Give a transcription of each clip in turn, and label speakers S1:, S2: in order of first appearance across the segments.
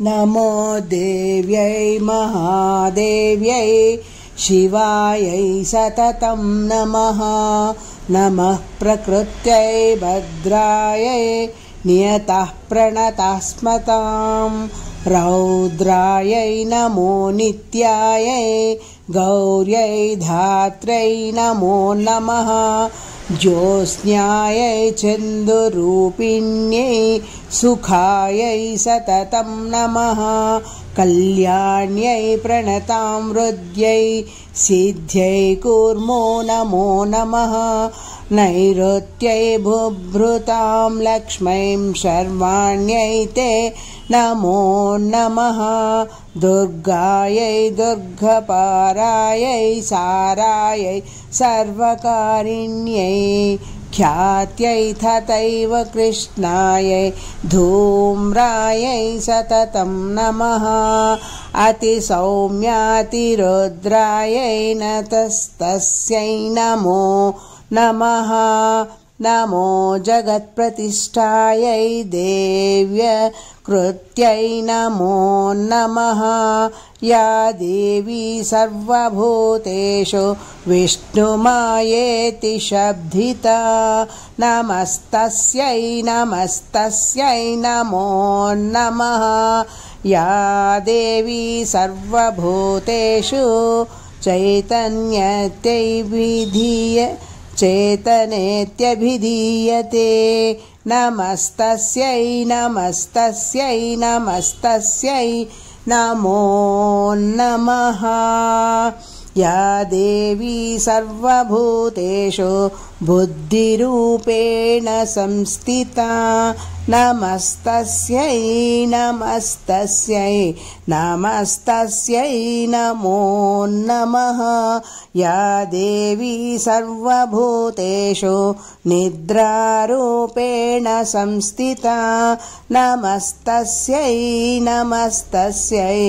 S1: नमो देव्यै महादेव्यै शिवायै सततं नमः। नमः प्रकृत्यै भद्रायै नियतः प्रणतस्मतां। रौद्रायै नमो नित्यायै गौर्यै धात्र्यै नमो नमः। ज्योत्स्नायै चन्दुरूपिण्यै सुखायै सततं नमः। कल्याण्यै प्रणतामृद्यै सिद्ध्यै कूर्मो नमो नमः। नैऋत्यै बुभृतां लक्ष्मीं शर्वाण्यै ते नमो नमः। दुर्गायै दुर्गपारायै सारायै सर्वकारिण्यै ख्यात्यै तथैव कृष्णायै धूम्रायै सततं नमः। अतिसौम्यातिरुद्रायै नतस्तस्यै नमो नमः। नमो जगत्प्रतिष्ठायै देव्यकृत्यै नमो नमः। या देवी सर्वभूतेषु विष्णुमायेति शब्दिता नमस्तस्यै नमस्तस्यै नमो नमः। या देवी सर्वभूतेषु चैतन्येत्यभिधीयते नमस्तस्यै नमस्तस्यै नमस्तस्यै नमो नमः। या देवी सर्वभूतेषु बुद्धिरूपेण संस्थिता नमस्तस्यै नमस्तस्यै नमस्तस्यै नमो नमः। या देवी सर्वभूतेषु निद्रारूपेण संस्थिता नमस्तस्यै नमस्तस्यै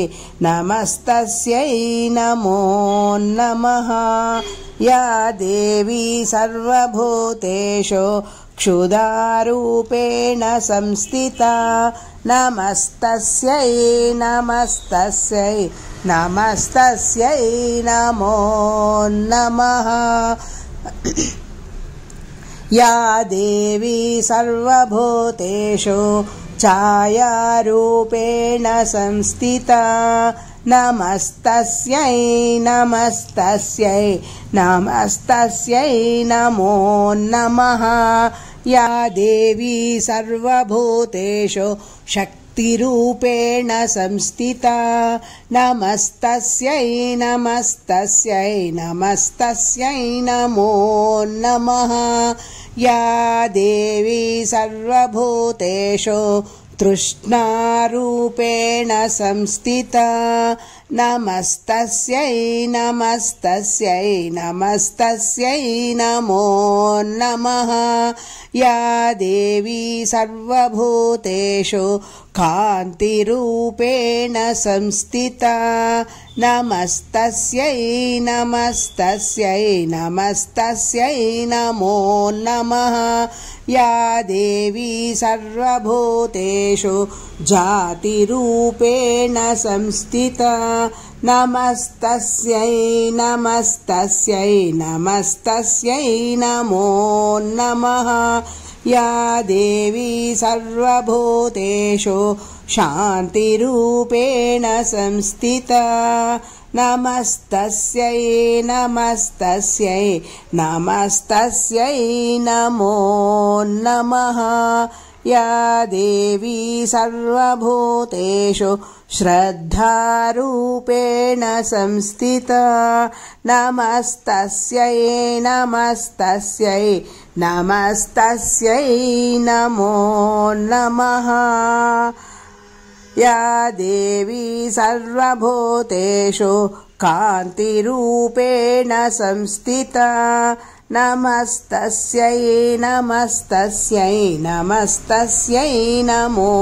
S1: नमस्तस्यै नमो नमः। या देवी सर्वभूतेषु क्षुधारूपेण संस्थिता नमस्तस्यै नमस्तस्यै नमस्तस्यै नमो नमः। या देवी सर्वभूतेषु छायारूपेण संस्थिता नमस्तस्यै नमस्तस्यै नमस्तस्यै नमो नमः। या देवी सर्वभूतेषु शक्तिरूपेण संस्थिता नमस्तस्यै नमस्तस्यै नमस्तस्यै नमो नमः। या देवी सर्वभूतेषु तृष्णारूपेण संस्थिता नमस्तस्यै नमस्तस्यै नमस्तस्यै नमो नमः। या देवी सर्वभूतेषु कान्तिरूपेण संस्थिता नमस्तस्यै नमस्तस्यै नमस्तस्यै नमो नमः। या देवी सर्वभूतेषु जातिरूपेण संस्थिता नमस्तस्यै नमस्तस्यै नमस्तस्यै नमो नमः। या देवी सर्वभूतेषु शान्तिरूपेण संस्थिता नमस्तस्यै नमस्तस्यै नमस्तस्यै नमो नमः। या देवी सर्वभूतेषु श्रद्धारूपेण संस्थिता नमस्तस्यै नमस्तस्यै नमस्तस्यै नमो नमः। या देवी सर्वभूतेषु कान्तिरूपेण संस्थिता नमस्तस्यै नमस्तस्यै नमस्तस्यै नमो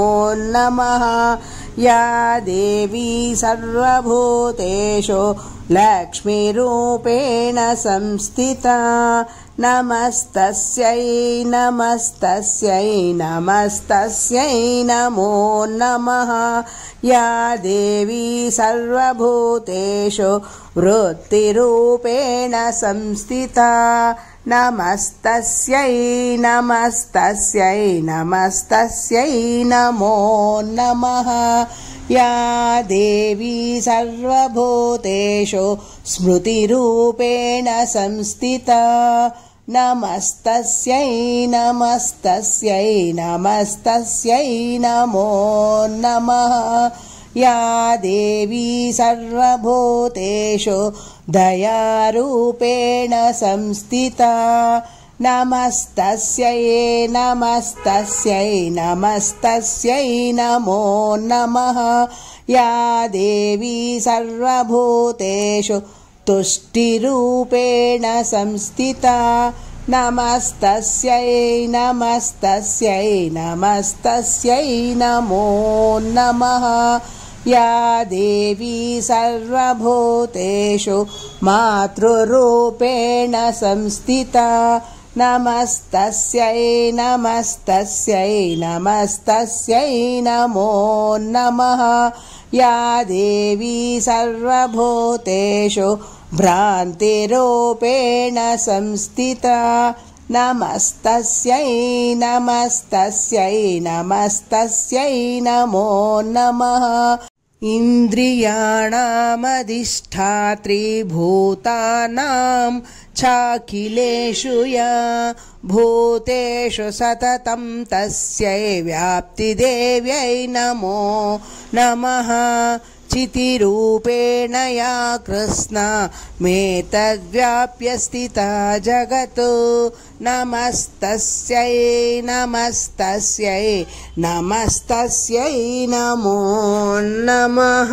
S1: नमः। या देवी सर्वभूतेषु लक्ष्मीरूपेण संस्थिता नमस्तस्यै नमस्तस्यै नमस्तस्यै नमो नमः या देवी सर्वभूतेषु वृत्तिरूपेण संस्थिता नमस्तस्यै नमस्तस्यै नमस्तस्यै नमो नमः या देवी सर्वभूतेषु स्मृतिरूपेण संस्थिता नमस्तस्यै नमस्तस्यै नमस्तस्यै नमो नमः या देवी सर्वभूतेषु दयारूपेण संस्थिता नमस्तस्यै नमस्तस्यै नमस्तस्यै नमो नमः या देवी सर्वभूतेषु तुष्टिरूपेण संस्थिता नमस्तस्यै नमस्तस्यै नमस्तस्यै नमो नमः या देवी सर्वभूतेषु मातृरूपेण संस्थिता नमस्तस्यै नमस्तस्यै नमस्तस्यै नमो नमः या देवी सर्वभूतेषु भ्रान्तिरूपेण संस्थिता नमस्तस्यै नमस्तस्यै नमस्तस्यै नमो नमः इन्द्रियाणामधिष्ठात्री भूतानां चाखिलेषु या भूतेषु सततं तस्यै व्याप्तिदेव्यै नमो नमः चितिरूपेण या कृष्णा मेतद्व्याप्य स्थिता जगत् नमस्तस्यै नमस्तस्यै नमस्तस्यै नमो नमः।